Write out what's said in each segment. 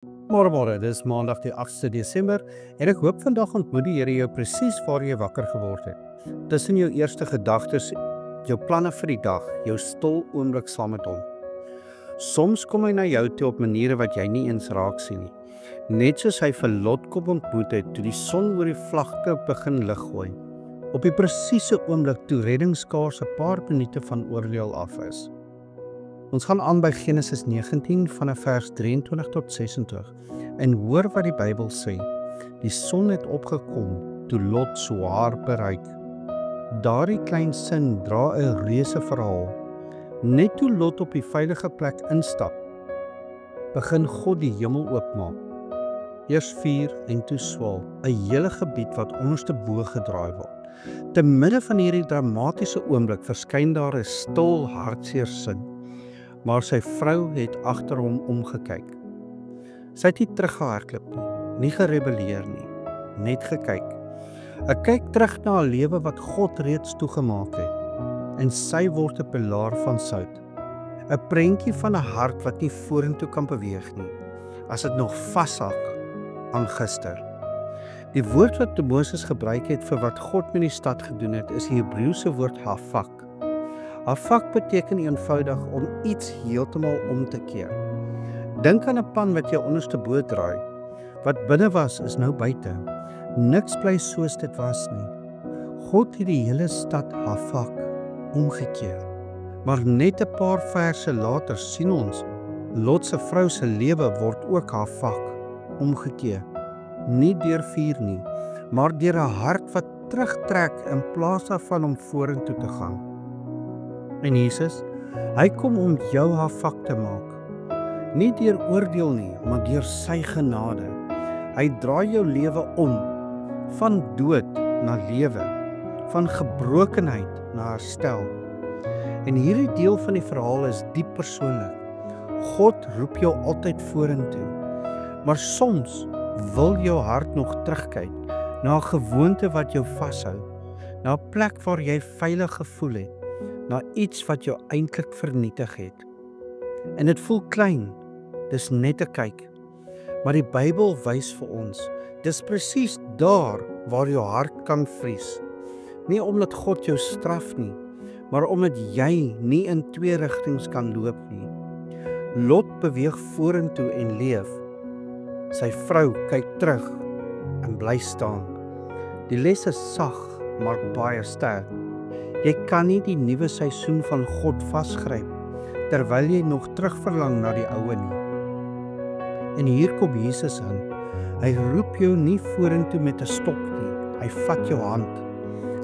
Môre, dis maandag die 8de Desember en ek hoop vandag ontmoet die Here jou presies waar jy wakker geword het. Tussen jou eerste gedagtes, jou planne vir die dag, jou stil oomblik saam met hom. Soms kom hy na jou toe op maniere wat jy nie eens raak sien nie. Net soos hy vir Lot kom ontmoet het toe die son oor die vlakte begin lig gooi. Op die presiese oomblik toe redding skaars 'n paar minute van oordeel af is. Ons gaan aan by Genesis 19 vanaf vers 23 tot 26 en hoor wat die Bybel sê. Die son het opgekom toe Lot Soar bereik. Daardie klein sin dra 'n reuse verhaal. Net toe Lot op die veilige plek instap, begin God die hemel oopmaak. Eers vuur en toe swaal, 'n hele gebied wat onderste bo gedraai word. Te midde van hierdie dramatiese oomblik verskyn daar 'n stil hartseer sin. Maar sy vrou het agter hom omgekyk. Sy het nie teruggehardloop nie gerebelleer nie, net gekyk. 'n Kyk terug na 'n lewe wat God reeds toegemaak het. En sy word 'n pilaar van sout. 'n Prentjie van 'n hart wat nie vorentoe kan beweeg nie, as dit nog vashak aan gister. Die woord wat Moses gebruik het vir wat God met die stad gedoen het, is die Hebreëse woord hafak. Hafak beteken eenvoudig om iets heeltemal om te keer. Dink aan 'n pan wat jy onderste bo draai. Wat binne was, is nou buite. Niks bly soos dit was nie. God het die hele stad hafak omgekeer. Maar net 'n paar verse later sien ons, Lot se vrou se lewe word ook hafak omgekeer. Nie deur vuur nie, maar deur 'n hart wat terugtrek in plaas daarvan om vorentoe te gaan. En Jesus, hy kom om jou hafak te maak. Nie deur oordeel nie, maar deur sy genade. Hy draai jou lewe om, van dood na lewe, van gebrokenheid na herstel. En hierdie deel van die verhaal is diep persoonlik. God roep jou altyd vorentoe, maar soms wil jou hart nog terugkyk na 'n gewoonte wat jou vashou, na 'n plek waar jy veilig gevoel het, na iets wat jou eintlik vernietig het. En dit voel klein, dis net 'n kyk. Maar die Bybel wys vir ons, dis presies daar waar jou hart kan vries. Nie omdat God jou straf nie, maar omdat jy nie in twee rigtings kan loop nie. Lot beweeg vorentoe en leef. Sy vrou kyk terug en bly staan. Die les is sag, maar baie sterk. Jy kan nie die nuwe seisoen van God vasgryp, terwyl jy nog terugverlang na die oue nie. En hier kom Jesus in. Hy roep jou nie vorentoe met 'n stok nie. Hy vat jou hand.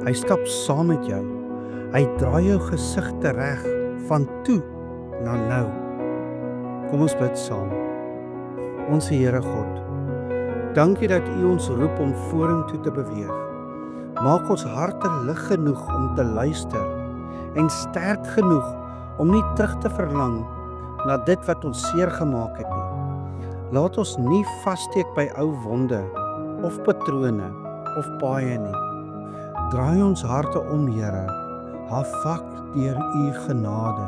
Hy stap saam met jou. Hy draai jou gesig reg van toe na nou. Kom ons bid saam. Onse Here God, dankie dat U ons roep om vorentoe te beweeg. Maak ons harte lig genoeg om te luister en sterk genoeg om nie terug te verlang na dit wat ons seer gemaak het nie. Laat ons nie vassteek by ou wonde of patrone of paaie nie. Draai ons harte om, Here, hafak deur U genade.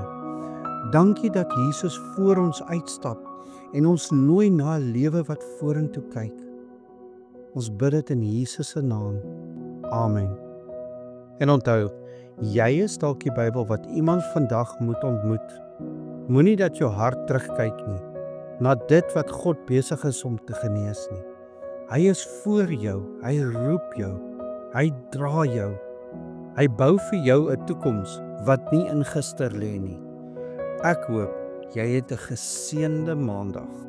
Dankie dat Jesus voor ons uitstap en ons nooi na 'n lewe wat vorentoe kyk. Ons bid dit in Jesus se naam. Amen. En onthou, jy is dalk die Bybel wat iemand vandag moet ontmoet. Moenie dat jou hart terugkyk nie, na dit wat God besig is om te genees nie. Hy is voor jou, hy roep jou, hy dra jou. Hy bou vir jou 'n toekoms wat nie in gister lê nie. Ek hoop jy het 'n geseënde maandag.